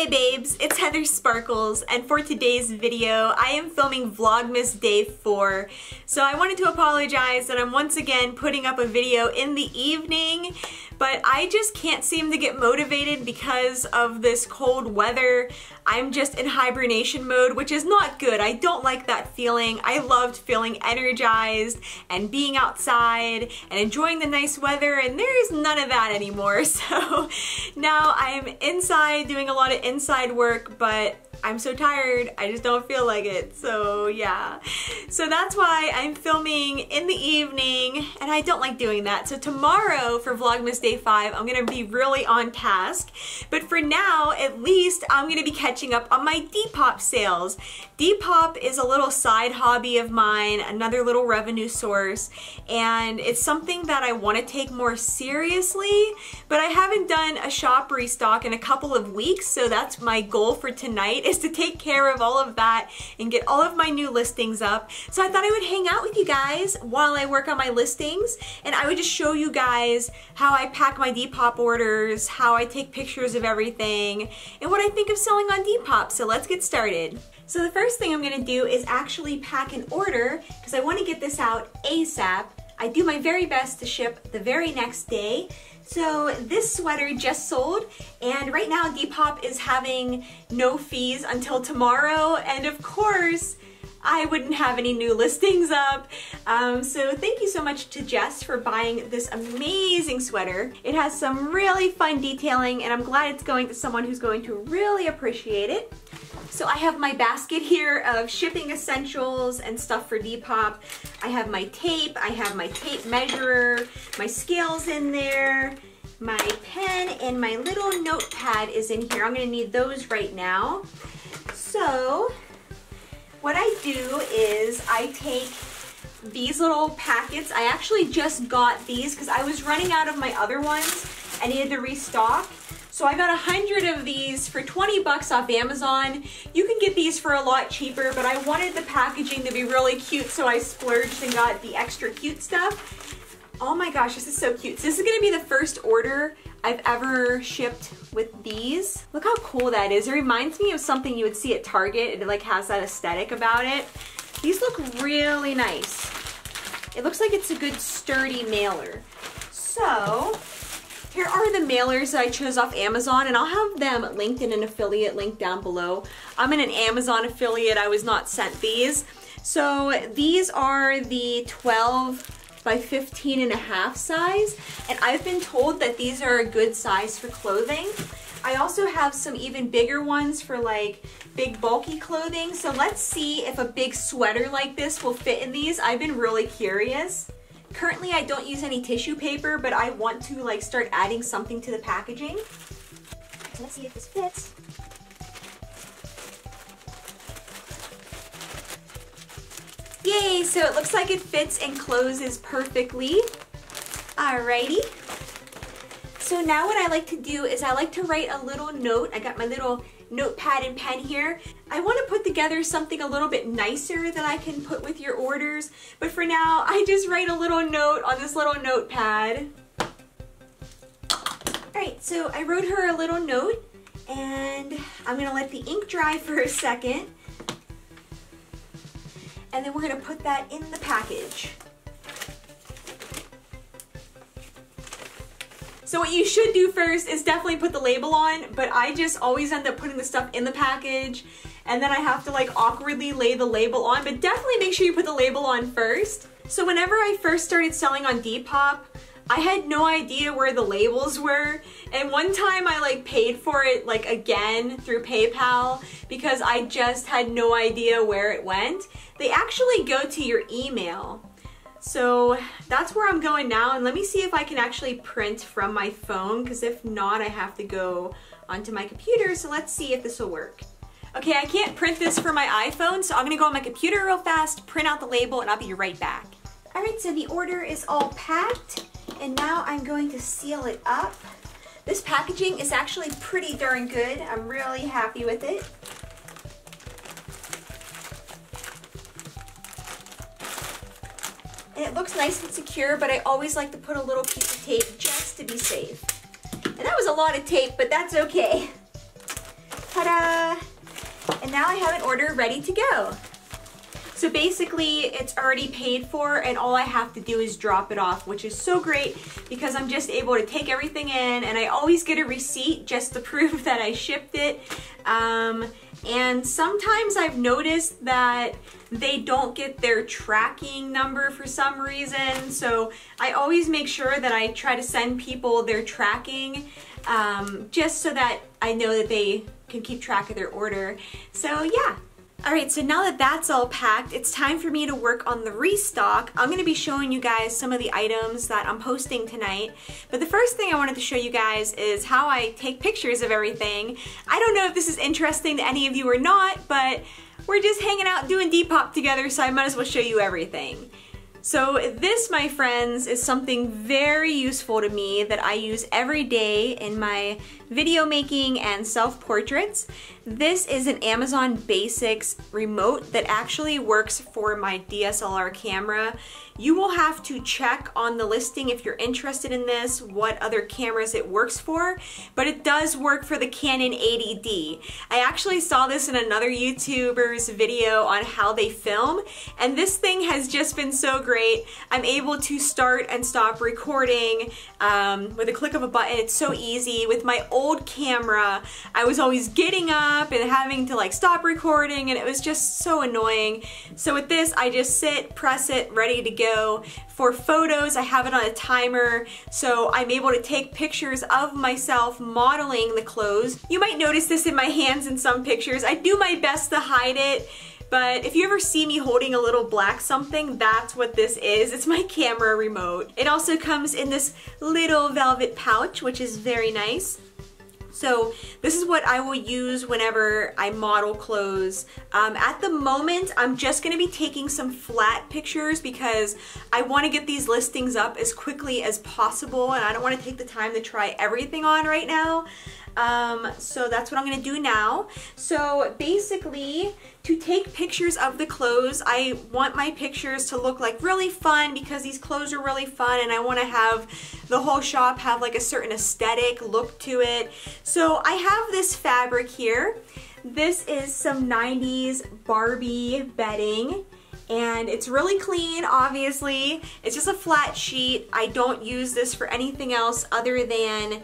Hey babes, it's HeatherSparkles, and for today's video, I am filming Vlogmas Day 4. So I wanted to apologize that I'm once again putting up a video in the evening, but I just can't seem to get motivated because of this cold weather. I'm just in hibernation mode, which is not good. I don't like that feeling. I loved feeling energized and being outside and enjoying the nice weather, and there's none of that anymore. So now I'm inside doing a lot of inside work, but I'm so tired, I just don't feel like it, so yeah. So that's why I'm filming in the evening, and I don't like doing that. So tomorrow for Vlogmas Day 5, I'm gonna be really on task. But for now, at least, I'm gonna be catching up on my Depop sales. Depop is a little side hobby of mine, another little revenue source, and it's something that I wanna take more seriously, but I haven't done a shop restock in a couple of weeks, so that's my goal for tonight, is to take care of all of that and get all of my new listings up. So I thought I would hang out with you guys while I work on my listings, and I would just show you guys how I pack my Depop orders, how I take pictures of everything, and what I think of selling on Depop. So let's get started. So the first thing I'm gonna do is actually pack an order because I want to get this out ASAP. I do my very best to ship the very next day. So this sweater just sold, and right now Depop is having no fees until tomorrow, and of course I wouldn't have any new listings up. So thank you so much to Jess for buying this amazing sweater. It has some really fun detailing, and I'm glad it's going to someone who's going to really appreciate it. So I have my basket here of shipping essentials and stuff for Depop. I have my tape, I have my tape measurer, my scales in there, my pen, and my little notepad is in here. I'm gonna need those right now. So what I do is I take these little packets. I actually just got these because I was running out of my other ones. I needed to restock. So I got 100 of these for 20 bucks off Amazon. You can get these for a lot cheaper, but I wanted the packaging to be really cute, so I splurged and got the extra cute stuff. Oh my gosh, this is so cute. So this is gonna be the first order I've ever shipped with these. Look how cool that is. It reminds me of something you would see at Target. It like has that aesthetic about it. These look really nice. It looks like it's a good sturdy mailer. So here are the mailers that I chose off Amazon, and I'll have them linked in an affiliate link down below. I'm in an Amazon affiliate. I was not sent these. So these are the 12 by 15.5 size, and I've been told that these are a good size for clothing. I also have some even bigger ones for like big bulky clothing. So let's see if a big sweater like this will fit in these. I've been really curious. Currently, I don't use any tissue paper, but I want to like start adding something to the packaging. So let's see if this fits. Yay, so it looks like it fits and closes perfectly. Alrighty. So now what I like to do is I like to write a little note. I got my little notepad and pen here. I want to put together something a little bit nicer that I can put with your orders, but for now I just write a little note on this little notepad. Alright, so I wrote her a little note, and I'm going to let the ink dry for a second, and then we're going to put that in the package. So what you should do first is definitely put the label on, but I just always end up putting the stuff in the package, and then I have to like awkwardly lay the label on, but definitely make sure you put the label on first. So whenever I first started selling on Depop, I had no idea where the labels were, and one time I like paid for it like again through PayPal because I just had no idea where it went. They actually go to your email. So that's where I'm going now, and let me see if I can actually print from my phone, because if not, I have to go onto my computer. So let's see if this will work. Okay, I can't print this for my iPhone, so I'm gonna go on my computer real fast, print out the label, and I'll be right back. All right, so the order is all packed, and now I'm going to seal it up. This packaging is actually pretty darn good. I'm really happy with it. And it looks nice and secure, but I always like to put a little piece of tape just to be safe. And that was a lot of tape, but that's okay. now I have an order ready to go. So basically it's already paid for and all I have to do is drop it off, which is so great because I'm just able to take everything in, and I always get a receipt just to prove that I shipped it. And sometimes I've noticed that they don't get their tracking number for some reason, so I always make sure that I try to send people their tracking just so that I know that they can keep track of their order. So yeah. Alright, so now that that's all packed, it's time for me to work on the restock. I'm going to be showing you guys some of the items that I'm posting tonight. But the first thing I wanted to show you guys is how I take pictures of everything. I don't know if this is interesting to any of you or not, but we're just hanging out doing Depop together, so I might as well show you everything. So this, my friends, is something very useful to me that I use every day in my video making and self-portraits. This is an Amazon Basics remote that actually works for my DSLR camera. You will have to check on the listing if you're interested in this, what other cameras it works for, but it does work for the Canon 80D. I actually saw this in another YouTuber's video on how they film, and this thing has just been so great. I'm able to start and stop recording with a click of a button. It's so easy. With my old camera, I was always getting up and having to like stop recording, and it was just so annoying. So with this, I just sit, press it, ready to go. For photos, I have it on a timer, so I'm able to take pictures of myself modeling the clothes. You might notice this in my hands in some pictures. I do my best to hide it, but if you ever see me holding a little black something, that's what this is. It's my camera remote. It also comes in this little velvet pouch, which is very nice. So this is what I will use whenever I model clothes. At the moment, I'm just gonna be taking some flat pictures because I wanna get these listings up as quickly as possible, and I don't wanna take the time to try everything on right now. So that's what I'm gonna do now. So basically, to take pictures of the clothes, I want my pictures to look like really fun because these clothes are really fun, and I want to have the whole shop have like a certain aesthetic look to it. So I have this fabric here. This is some 90s Barbie bedding. And it's really clean, obviously. It's just a flat sheet. I don't use this for anything else other than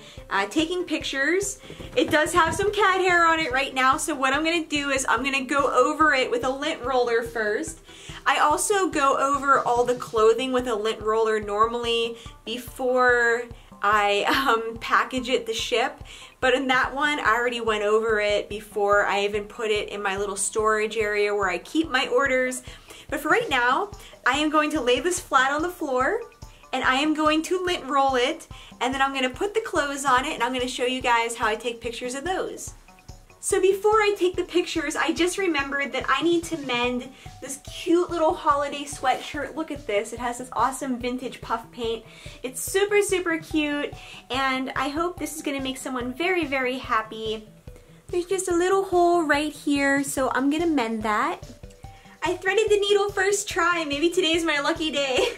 taking pictures. It does have some cat hair on it right now, so what I'm gonna do is I'm gonna go over it with a lint roller first. I also go over all the clothing with a lint roller normally before I package it to ship. But in that one, I already went over it before I even put it in my little storage area where I keep my orders. But for right now, I am going to lay this flat on the floor, and I am going to lint roll it, and then I'm going to put the clothes on it, and I'm going to show you guys how I take pictures of those. So before I take the pictures, I just remembered that I need to mend this cute little holiday sweatshirt. Look at this. It has this awesome vintage puff paint. It's super, super cute, and I hope this is going to make someone very, very happy. There's just a little hole right here, so I'm going to mend that. I threaded the needle first try. Maybe today's my lucky day.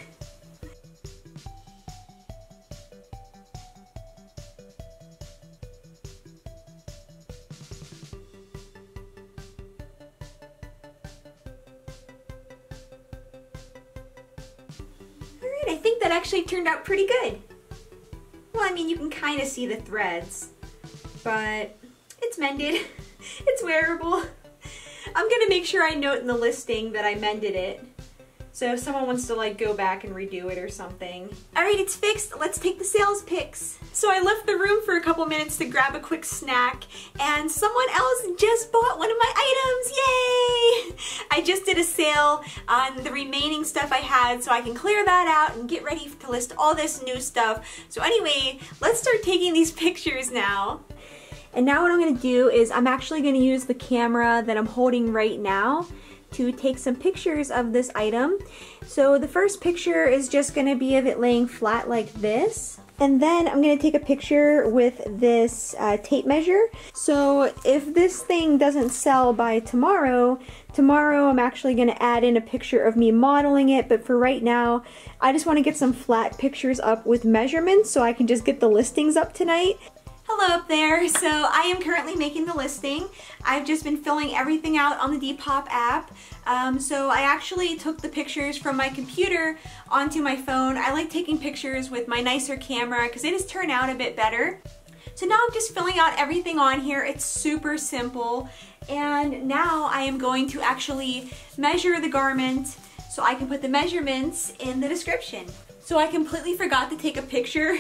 Alright, I think that actually turned out pretty good. Well, I mean, you can kind of see the threads, but it's mended. It's wearable. I'm gonna make sure I note in the listing that I mended it, so if someone wants to like go back and redo it or something. Alright, it's fixed. Let's take the sales pics. So I left the room for a couple minutes to grab a quick snack, and someone else just bought one of my items. Yay! I just did a sale on the remaining stuff I had, so I can clear that out and get ready to list all this new stuff. So anyway, let's start taking these pictures now. And now what I'm going to do is I'm actually going to use the camera that I'm holding right now to take some pictures of this item. So the first picture is just going to be of it laying flat like this. And then I'm going to take a picture with this tape measure. So if this thing doesn't sell by tomorrow I'm actually going to add in a picture of me modeling it. But for right now, I just want to get some flat pictures up with measurements so I can just get the listings up tonight. Hello up there. So I am currently making the listing. I've just been filling everything out on the Depop app. So I actually took the pictures from my computer onto my phone. I like taking pictures with my nicer camera because they just turn out a bit better. So now I'm just filling out everything on here. It's super simple. And now I am going to actually measure the garment so I can put the measurements in the description. So I completely forgot to take a picture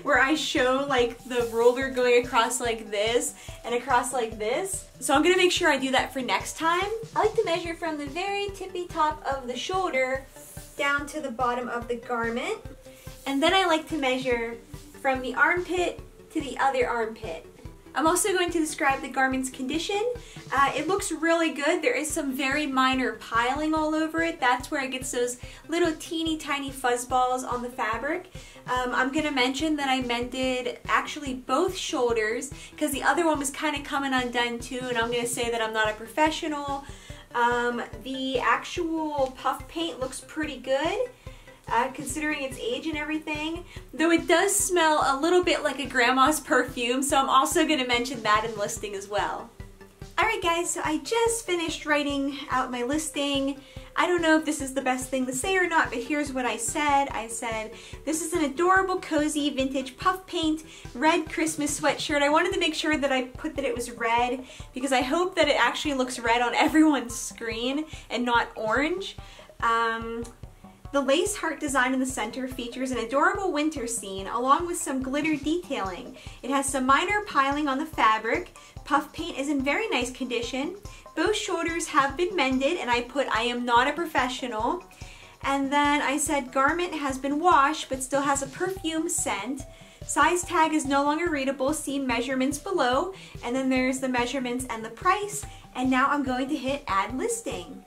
where I show like the roller going across like this and across like this. So I'm gonna make sure I do that for next time. I like to measure from the very tippy top of the shoulder down to the bottom of the garment. And then I like to measure from the armpit to the other armpit. I'm also going to describe the garment's condition. It looks really good. There is some very minor piling all over it. That's where it gets those little teeny tiny fuzz balls on the fabric. I'm gonna mention that I mended actually both shoulders because the other one was kind of coming undone too, and I'm gonna say that I'm not a professional. The actual puff paint looks pretty good. Considering its age and everything, though it does smell a little bit like a grandma's perfume, so I'm also going to mention that in listing as well. Alright guys, so I just finished writing out my listing. I don't know if this is the best thing to say or not, but here's what I said. I said, this is an adorable, cozy, vintage puff paint, red Christmas sweatshirt. I wanted to make sure that I put that it was red because I hope that it actually looks red on everyone's screen and not orange. The lace heart design in the center features an adorable winter scene along with some glitter detailing. It has some minor piling on the fabric. Puff paint is in very nice condition. Both shoulders have been mended, and I put I am not a professional. And then I said garment has been washed but still has a perfume scent. Size tag is no longer readable. See measurements below. And then there's the measurements and the price. And now I'm going to hit add listing.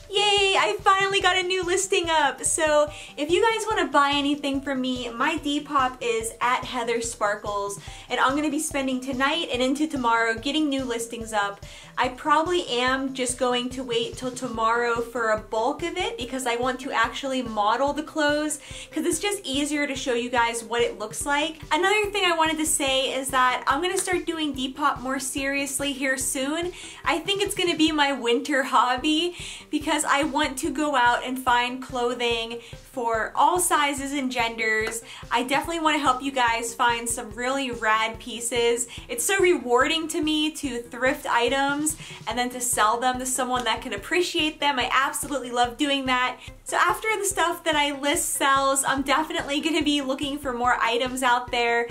Yay! I finally got a new listing up! So if you guys want to buy anything from me, my Depop is at HeatherSparkles, and I'm going to be spending tonight and into tomorrow getting new listings up. I probably am just going to wait till tomorrow for a bulk of it because I want to actually model the clothes because it's just easier to show you guys what it looks like. Another thing I wanted to say is that I'm going to start doing Depop more seriously here soon. I think it's going to be my winter hobby because I want to go out and find clothing for all sizes and genders. I definitely want to help you guys find some really rad pieces. It's so rewarding to me to thrift items and then to sell them to someone that can appreciate them. I absolutely love doing that. So after the stuff that I list sells, I'm definitely going to be looking for more items out there.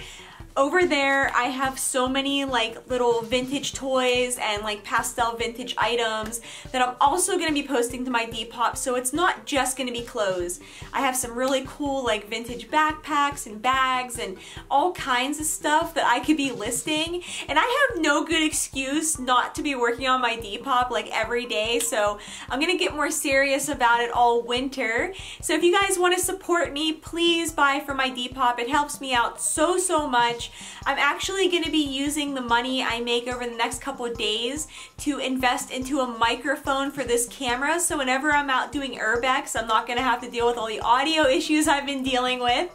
Over there, I have so many like little vintage toys and like pastel vintage items that I'm also going to be posting to my Depop, so it's not just going to be clothes. I have some really cool like vintage backpacks and bags and all kinds of stuff that I could be listing, and I have no good excuse not to be working on my Depop like every day, so I'm going to get more serious about it all winter. So if you guys want to support me, please buy from my Depop. It helps me out so much. I'm actually going to be using the money I make over the next couple of days to invest into a microphone for this camera, so whenever I'm out doing urbex, I'm not going to have to deal with all the audio issues I've been dealing with.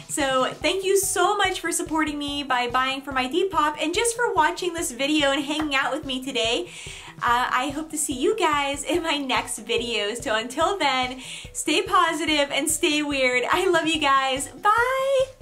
So thank you so much for supporting me by buying from my Depop and just for watching this video and hanging out with me today. I hope to see you guys in my next video. So until then, stay positive and stay weird. I love you guys. Bye!